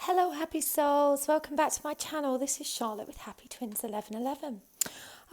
Hello happy souls, welcome back to my channel. This is Charlotte with Happy Twins 1111.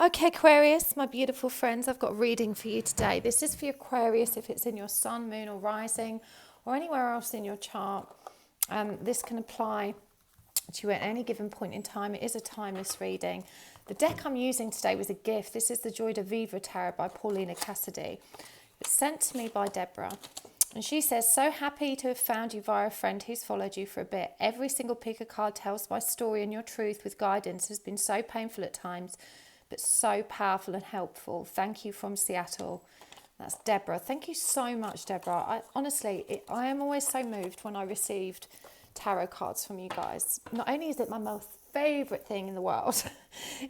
Okay Aquarius, my beautiful friends, I've got a reading for you today. This is for Aquarius if it's in your sun, moon or rising or anywhere else in your chart. This can apply to you at any given point in time. It is a timeless reading. The deck I'm using today was a gift. This is the Joie de Vivre Tarot by Paulina Cassidy. It's sent to me by Deborah. And she says, so happy to have found you via a friend who's followed you for a bit. Every single pick a card tells my story, and your truth with guidance has been so painful at times, but so powerful and helpful. Thank you from Seattle. That's Deborah. Thank you so much, Deborah. I am always so moved when I received tarot cards from you guys. Not only is it my most favourite thing in the world,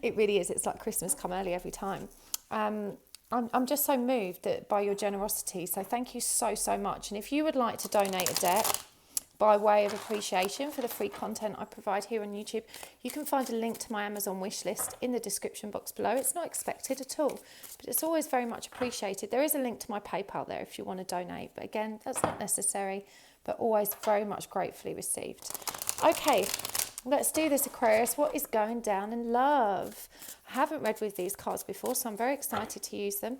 it really is. It's like Christmas come early every time. I'm just so moved by your generosity. So thank you so much. And if you would like to donate a deck by way of appreciation for the free content I provide here on YouTube, you can find a link to my Amazon wish list in the description box below. It's not expected at all, but it's always very much appreciated. There is a link to my PayPal there if you want to donate. But again, that's not necessary, but always very much gratefully received. Okay. Let's do this, Aquarius. What is going down in love? I haven't read with these cards before, so I'm very excited to use them.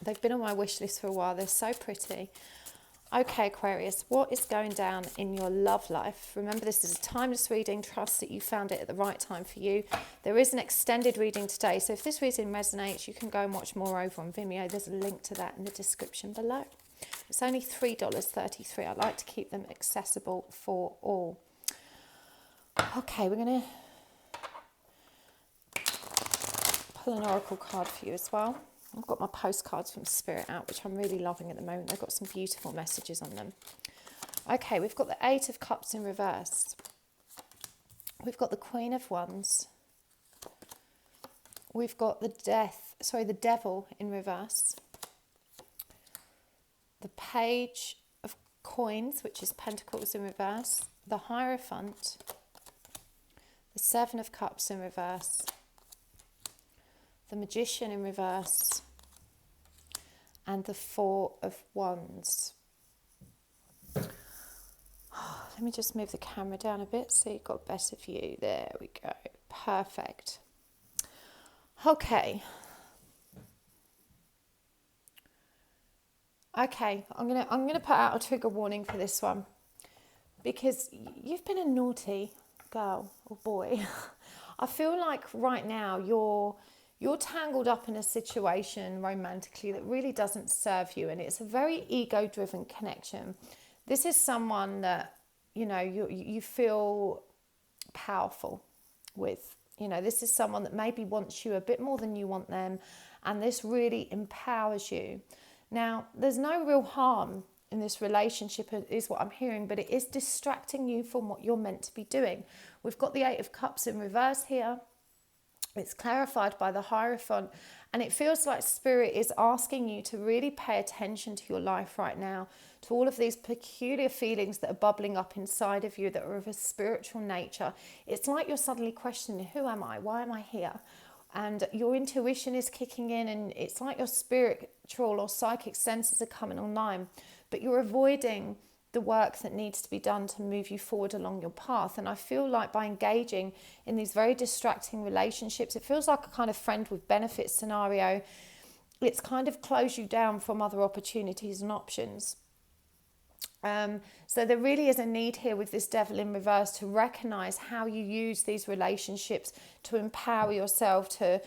They've been on my wish list for a while. They're so pretty. Okay, Aquarius, what is going down in your love life? Remember, this is a timeless reading. Trust that you found it at the right time for you. There is an extended reading today, so if this reading resonates, you can go and watch more over on Vimeo. There's a link to that in the description below. It's only $3.33. I like to keep them accessible for all. Okay, we're going to pull an oracle card for you as well. I've got my postcards from Spirit out, which I'm really loving at the moment. They've got some beautiful messages on them. Okay, we've got the Eight of Cups in reverse. We've got the Queen of Wands. We've got the Devil in reverse. The Page of Coins, which is Pentacles in reverse. The Hierophant. The Seven of Cups in reverse, the Magician in reverse, and the Four of Wands. Let me just move the camera down a bit so you've got a better view. There we go. Perfect. Okay. Okay, I'm gonna put out a trigger warning for this one because you've been a naughty girl or boy. I feel like right now you're tangled up in a situation romantically that really doesn't serve you, and it's a very ego-driven connection. This is someone that you feel powerful with. This is someone that maybe wants you a bit more than you want them, and this really empowers you. Now, there's no real harm in this relationship is what I'm hearing, but it is distracting you from what you're meant to be doing. We've got the Eight of Cups in reverse here. It's clarified by the Hierophant, and it feels like Spirit is asking you to really pay attention to your life right now, to all of these peculiar feelings that are bubbling up inside of you that are of a spiritual nature. It's like you're suddenly questioning, who am I? Why am I here? And your intuition is kicking in, and it's like your spiritual or psychic senses are coming online, but you're avoiding the work that needs to be done to move you forward along your path. And I feel like by engaging in these very distracting relationships, it feels like a kind of friend with benefits scenario. It's kind of closed you down from other opportunities and options. So there really is a need here with this Devil in reverse to recognize how you use these relationships to empower yourself, to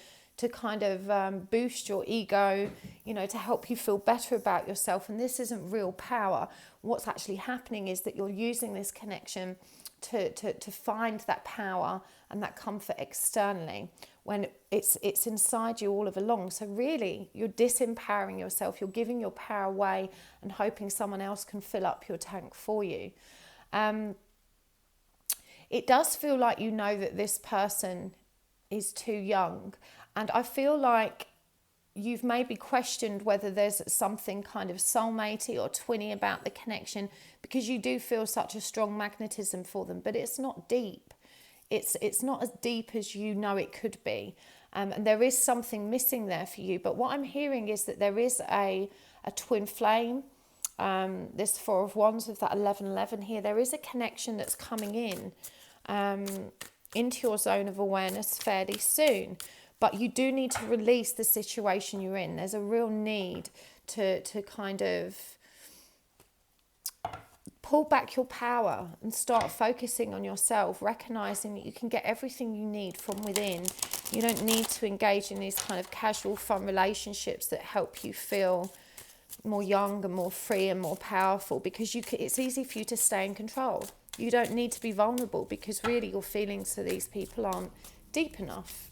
kind of boost your ego, to help you feel better about yourself. And this isn't real power. What's actually happening is that you're using this connection to find that power and that comfort externally when it's inside you all of along. So really, you're disempowering yourself. You're giving your power away and hoping someone else can fill up your tank for you. It does feel like that this person is too young. And I feel like you've maybe questioned whether there's something kind of soulmatey or twinny about the connection, because you do feel such a strong magnetism for them, but it's not deep. It's not as deep as it could be. And there is something missing there for you. But what I'm hearing is that there is a twin flame this Four of Wands with that 1111 here. There is a connection that's coming in into your zone of awareness fairly soon. But you do need to release the situation you're in. There's a real need to kind of pull back your power and start focusing on yourself, recognizing that you can get everything you need from within. You don't need to engage in these kind of casual, fun relationships that help you feel more young and more free and more powerful, because it's easy for you to stay in control. You don't need to be vulnerable, because really your feelings for these people aren't deep enough.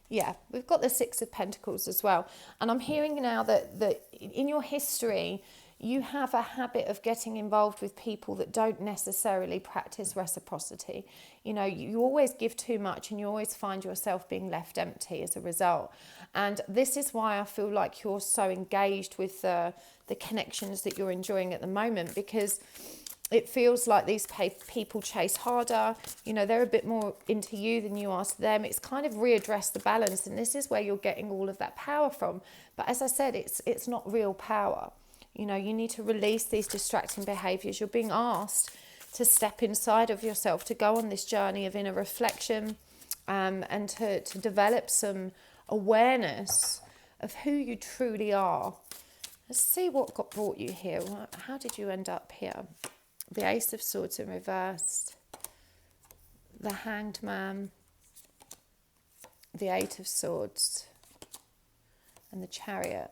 Yeah, we've got the Six of Pentacles as well. And I'm hearing now that in your history, you have a habit of getting involved with people that don't necessarily practice reciprocity. You know, you always give too much and you always find yourself being left empty as a result. And this is why I feel like you're so engaged with the connections that you're enjoying at the moment, because it feels like these people chase harder. You know, they're a bit more into you than you are to them. It's kind of readdressed the balance, and this is where you're getting all of that power from. But as I said, it's not real power. You know, you need to release these distracting behaviors. You're being asked to step inside of yourself, to go on this journey of inner reflection, and to develop some awareness of who you truly are. Let's see what brought you here. How did you end up here? The Ace of Swords in reverse, the Hanged Man, the Eight of Swords, and the Chariot.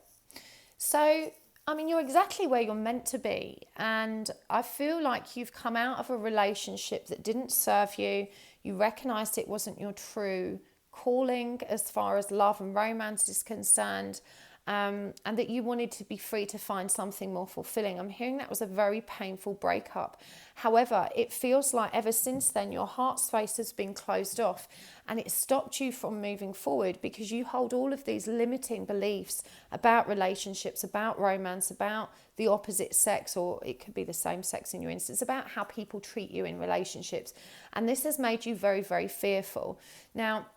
So, I mean, you're exactly where you're meant to be. And I feel like you've come out of a relationship that didn't serve you. You recognised it wasn't your true calling as far as love and romance is concerned. And that you wanted to be free to find something more fulfilling. I'm hearing that was a very painful breakup. However, it feels like ever since then, your heart space has been closed off, and it stopped you from moving forward, because you hold all of these limiting beliefs about relationships, about romance, about the opposite sex, or it could be the same sex in your instance, about how people treat you in relationships. And this has made you very, very fearful. Now,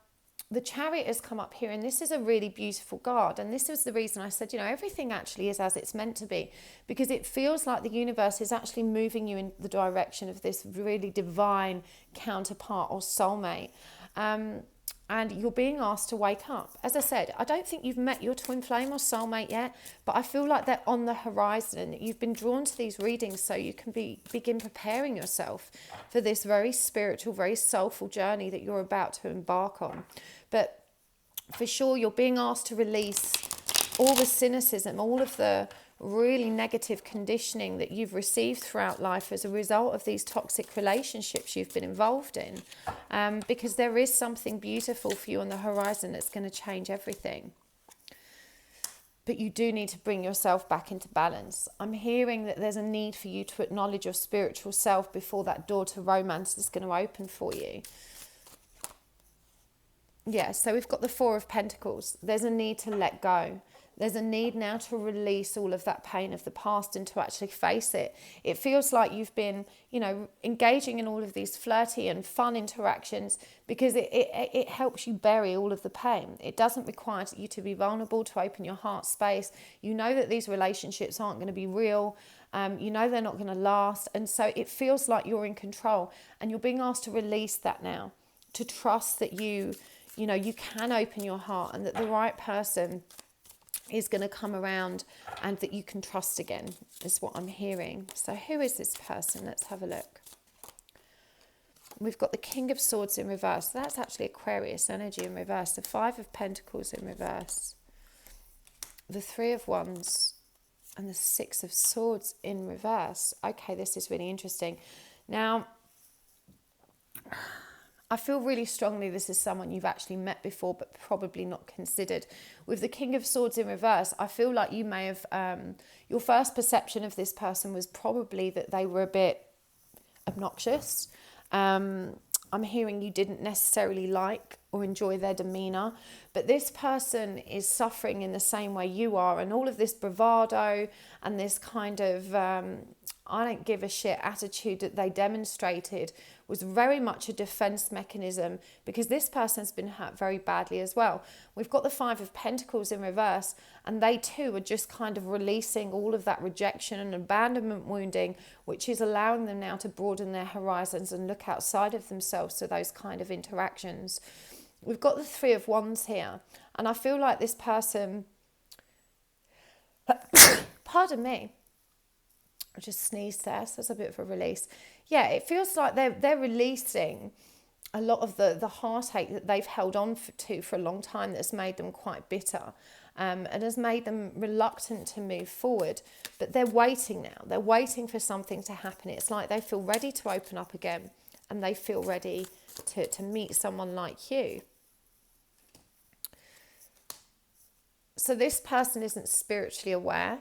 the Chariot has come up here, and this is a really beautiful card. And this was the reason I said, you know, everything actually is as it's meant to be, because it feels like the universe is actually moving you in the direction of this really divine counterpart or soulmate. And you're being asked to wake up. As I said, I don't think you've met your twin flame or soulmate yet, but I feel like they're on the horizon. You've been drawn to these readings so you can begin preparing yourself for this very spiritual, very soulful journey that you're about to embark on. But for sure, you're being asked to release all the cynicism, all of the really negative conditioning that you've received throughout life as a result of these toxic relationships you've been involved in, because there is something beautiful for you on the horizon that's going to change everything. But you do need to bring yourself back into balance. I'm hearing that there's a need for you to acknowledge your spiritual self before that door to romance is going to open for you. Yeah, so we've got the Four of Pentacles. There's a need to let go. There's a need now to release all of that pain of the past and to actually face it. It feels like you've been, you know, engaging in all of these flirty and fun interactions because it helps you bury all of the pain. It doesn't require you to be vulnerable, to open your heart space. You know that these relationships aren't going to be real. You know they're not going to last. And so it feels like you're in control, and you're being asked to release that now, to trust that you can open your heart and that the right person is going to come around and that you can trust again, is what I'm hearing. So who is this person? Let's have a look. We've got the King of Swords in reverse. That's actually Aquarius energy in reverse. The Five of Pentacles in reverse. The Three of Wands and the Six of Swords in reverse. Okay, this is really interesting. Now, I feel really strongly this is someone you've actually met before, but probably not considered. With the King of Swords in reverse, I feel like you may have, your first perception of this person was probably that they were a bit obnoxious. I'm hearing you didn't necessarily like or enjoy their demeanor. But this person is suffering in the same way you are, and all of this bravado and this kind of I don't give a shit attitude that they demonstrated was very much a defense mechanism, because this person's been hurt very badly as well. We've got the Five of Pentacles in reverse, and they too are just kind of releasing all of that rejection and abandonment wounding, which is allowing them now to broaden their horizons and look outside of themselves to those kind of interactions. We've got the Three of Wands here, and I feel like this person, pardon me, I just sneezed there, so it's a bit of a release. Yeah, it feels like they're releasing a lot of the heartache that they've held on to for a long time, that's made them quite bitter, and has made them reluctant to move forward. But they're waiting now. They're waiting for something to happen. It's like they feel ready to open up again, and they feel ready to meet someone like you. So this person isn't spiritually aware.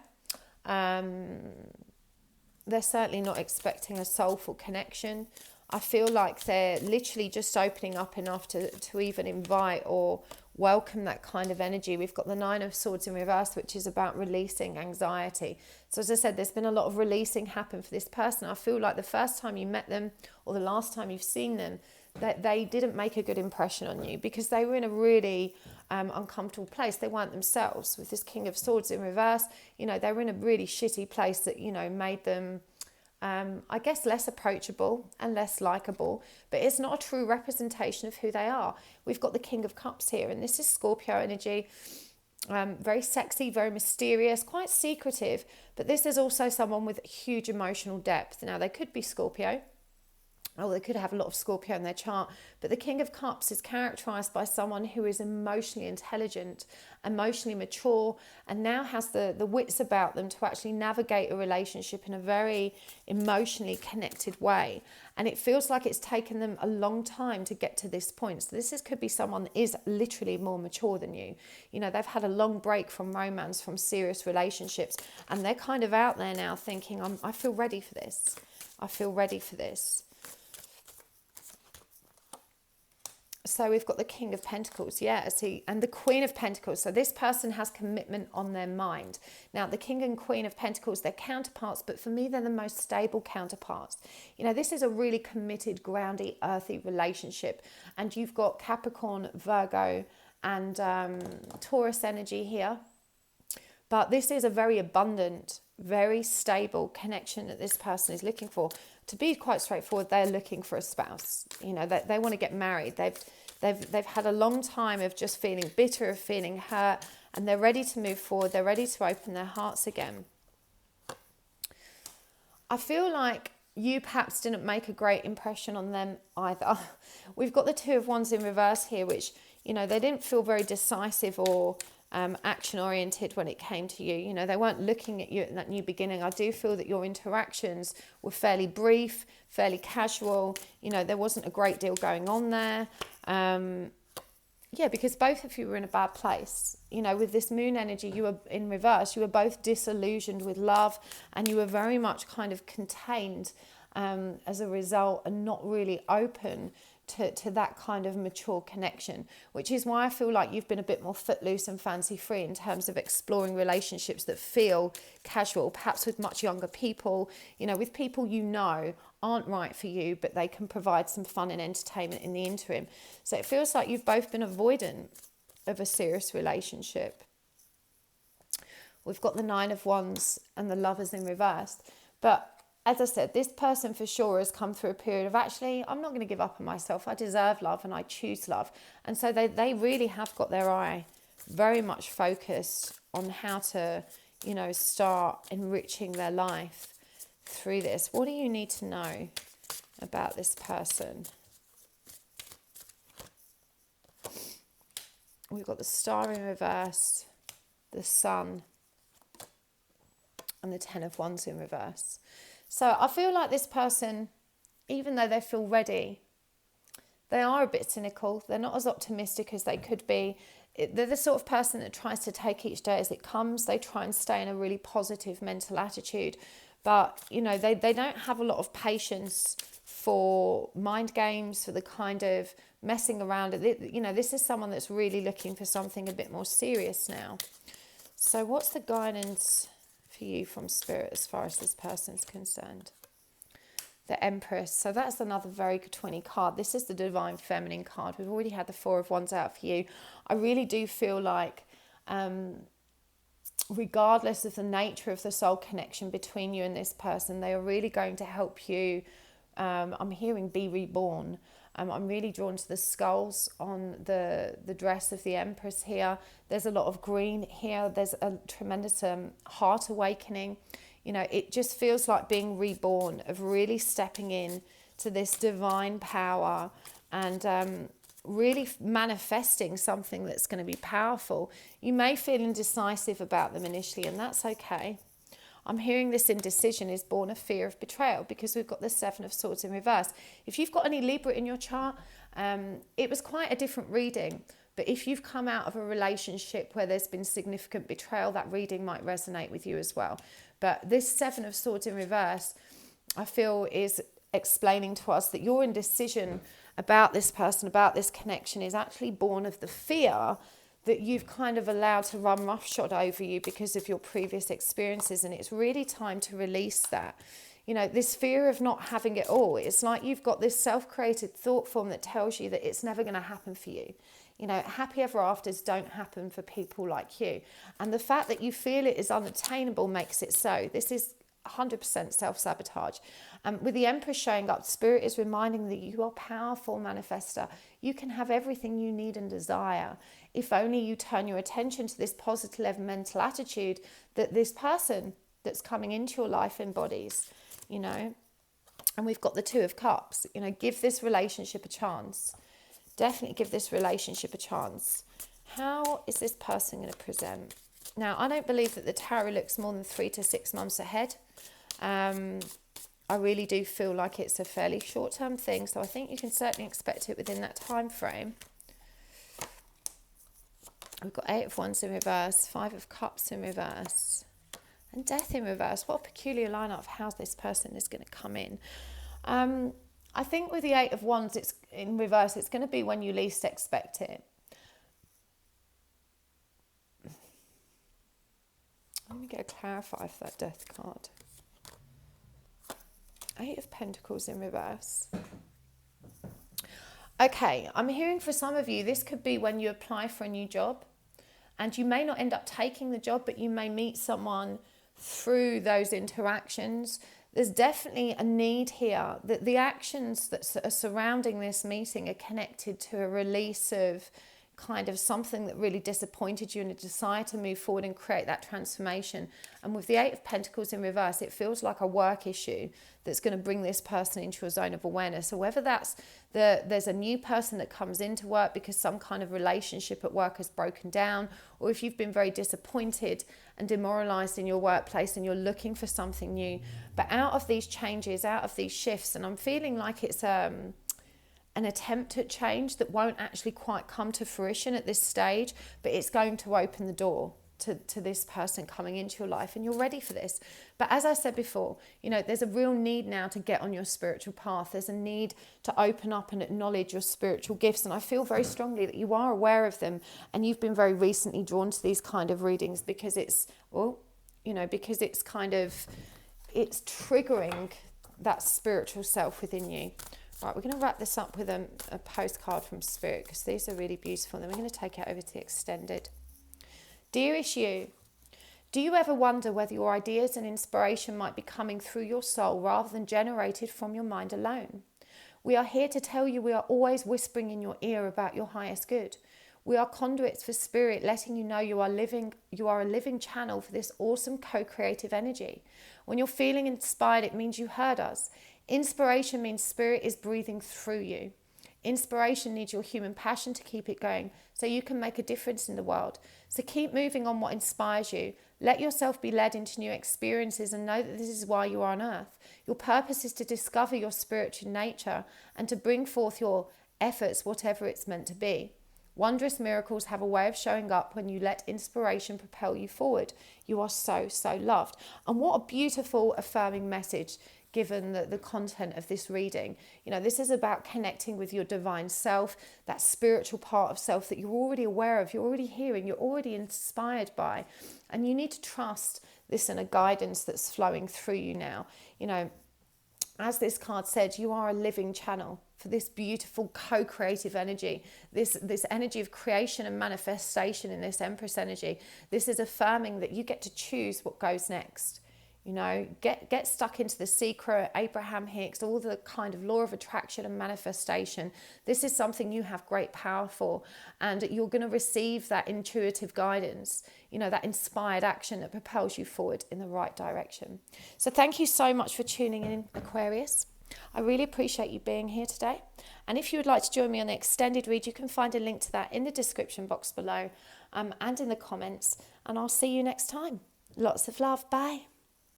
They're certainly not expecting a soulful connection. I feel like they're literally just opening up enough to even invite or welcome that kind of energy. We've got the Nine of Swords in reverse, which is about releasing anxiety. So as I said, there's been a lot of releasing happen for this person. I feel like the first time you met them, or the last time you've seen them, that they didn't make a good impression on you, because they were in a really uncomfortable place. They weren't themselves. With this King of Swords in reverse, you know, they were in a really shitty place that, you know, made them, I guess, less approachable and less likable. But it's not a true representation of who they are. We've got the King of Cups here, and this is Scorpio energy. Very sexy, very mysterious, quite secretive. But this is also someone with huge emotional depth. Now, they could be Scorpio, or they could have a lot of Scorpio in their chart, but the King of Cups is characterized by someone who is emotionally intelligent, emotionally mature, and now has the wits about them to actually navigate a relationship in a very emotionally connected way. And it feels like it's taken them a long time to get to this point. So could be someone that is literally more mature than you. You know, they've had a long break from romance, from serious relationships, and they're kind of out there now thinking, I feel ready for this. I feel ready for this. So we've got the King of Pentacles, and the Queen of Pentacles. So this person has commitment on their mind. Now, the King and Queen of Pentacles, they're counterparts, but for me, they're the most stable counterparts. You know, this is a really committed, groundy, earthy relationship. And you've got Capricorn, Virgo, and Taurus energy here. But this is a very abundant, very stable connection that this person is looking for. To be quite straightforward, they're looking for a spouse. You know, they want to get married. They've had a long time of just feeling bitter, of feeling hurt, and they're ready to move forward. They're ready to open their hearts again. I feel like you perhaps didn't make a great impression on them either. We've got the Two of Wands in reverse here, which, you know, they didn't feel very decisive or action oriented when it came to you. You know, they weren't looking at you at that new beginning. I do feel that your interactions were fairly brief, fairly casual. You know, there wasn't a great deal going on there. Because both of you were in a bad place. You know, with this moon energy, you were in reverse. You were both disillusioned with love, and you were very much kind of contained as a result, and not really open to that kind of mature connection, which is why I feel like you've been a bit more footloose and fancy free in terms of exploring relationships that feel casual, perhaps with much younger people, you know, with people you know aren't right for you, but they can provide some fun and entertainment in the interim. So it feels like you've both been avoidant of a serious relationship. We've got the Nine of Wands and the Lovers in reverse, but as I said, this person for sure has come through a period of, actually, I'm not going to give up on myself. I deserve love and I choose love. And so they really have got their eye very much focused on how to, you know, start enriching their life through this. What do you need to know about this person? We've got the Star in reverse, the Sun, and the Ten of Wands in reverse. So I feel like this person, even though they feel ready, they are a bit cynical. They're not as optimistic as they could be. They're the sort of person that tries to take each day as it comes. They try and stay in a really positive mental attitude. But, you know, they don't have a lot of patience for mind games, for the kind of messing around. You know, this is someone that's really looking for something a bit more serious now. So what's the guidance for you from Spirit as far as this person's concerned? The Empress. So that's another very good 20 card. This is the Divine Feminine card. We've already had the Four of Wands out for you. I really do feel like regardless of the nature of the soul connection between you and this person, they are really going to help you. I'm hearing be reborn. I'm really drawn to the skulls on the dress of the Empress here. There's a lot of green here. There's a tremendous heart awakening. You know, it just feels like being reborn, of really stepping in to this divine power and really manifesting something that's going to be powerful. You may feel indecisive about them initially, and that's okay. I'm hearing this indecision is born of fear of betrayal, because we've got the Seven of Swords in reverse. If you've got any Libra in your chart, it was quite a different reading. But if you've come out of a relationship where there's been significant betrayal, that reading might resonate with you as well. But this Seven of Swords in reverse, I feel, is explaining to us that your indecision about this person, about this connection, is actually born of the fear that you've kind of allowed to run roughshod over you because of your previous experiences. And it's really time to release that. You know, this fear of not having it all, it's like you've got this self-created thought form that tells you that it's never going to happen for you. You know, happy ever afters don't happen for people like you. And the fact that you feel it is unattainable makes it so. This is 100% self-sabotage. With the Empress showing up, Spirit is reminding that you are a powerful manifester. You can have everything you need and desire if only you turn your attention to this positive mental attitude that this person that's coming into your life embodies, you know. And we've got the Two of Cups. You know, give this relationship a chance. Definitely give this relationship a chance. How is this person going to present? Now, I don't believe that the tarot looks more than 3 to 6 months ahead. I really do feel like it's a fairly short-term thing, so I think you can certainly expect it within that time frame. We've got 8 of Wands in reverse, 5 of Cups in reverse, and Death in reverse. What a peculiar lineup of how this person is going to come in. I think with the 8 of Wands, it's in reverse, it's going to be when you least expect it. Let me go clarify for that Death card. 8 of Pentacles in reverse. Okay, I'm hearing for some of you, this could be when you apply for a new job and you may not end up taking the job, but you may meet someone through those interactions. There's definitely a need here that the actions that are surrounding this meeting are connected to a release of kind of something that really disappointed you and a desire to move forward and create that transformation. And with the 8 of Pentacles in reverse, it feels like a work issue that's going to bring this person into a zone of awareness. So whether that's there's a new person that comes into work because some kind of relationship at work has broken down, or if you've been very disappointed and demoralized in your workplace and you're looking for something new. But out of these changes, out of these shifts, and I'm feeling like it's an attempt at change that won't actually quite come to fruition at this stage, but it's going to open the door to this person coming into your life, and you're ready for this. But as I said before, you know, there's a real need now to get on your spiritual path. There's a need to open up and acknowledge your spiritual gifts, and I feel very strongly that you are aware of them, and you've been very recently drawn to these kind of readings because it's, well, you know, because it's kind of, it's triggering that spiritual self within you. Right, we're going to wrap this up with a postcard from Spirit because these are really beautiful. Then we're going to take it over to the extended. Dearest you, do you ever wonder whether your ideas and inspiration might be coming through your soul rather than generated from your mind alone? We are here to tell you we are always whispering in your ear about your highest good. We are conduits for Spirit, letting you know you are a living channel for this awesome co-creative energy. When you're feeling inspired, it means you heard us. Inspiration means Spirit is breathing through you. Inspiration needs your human passion to keep it going so you can make a difference in the world. So keep moving on what inspires you. Let yourself be led into new experiences and know that this is why you are on earth. Your purpose is to discover your spiritual nature and to bring forth your efforts, whatever it's meant to be. Wondrous miracles have a way of showing up when you let inspiration propel you forward. You are so, so loved. And what a beautiful affirming message, given the content of this reading. You know, this is about connecting with your divine self, that spiritual part of self that you're already aware of, you're already hearing, you're already inspired by. And you need to trust this inner guidance that's flowing through you now. You know, as this card said, you are a living channel for this beautiful co-creative energy, this energy of creation and manifestation in this Empress energy. This is affirming that you get to choose what goes next. You know, get stuck into The Secret, Abraham Hicks, all the kind of law of attraction and manifestation. This is something you have great power for, and you're going to receive that intuitive guidance, you know, that inspired action that propels you forward in the right direction. So thank you so much for tuning in, Aquarius. I really appreciate you being here today. And if you would like to join me on the extended read, you can find a link to that in the description box below and in the comments. And I'll see you next time. Lots of love. Bye.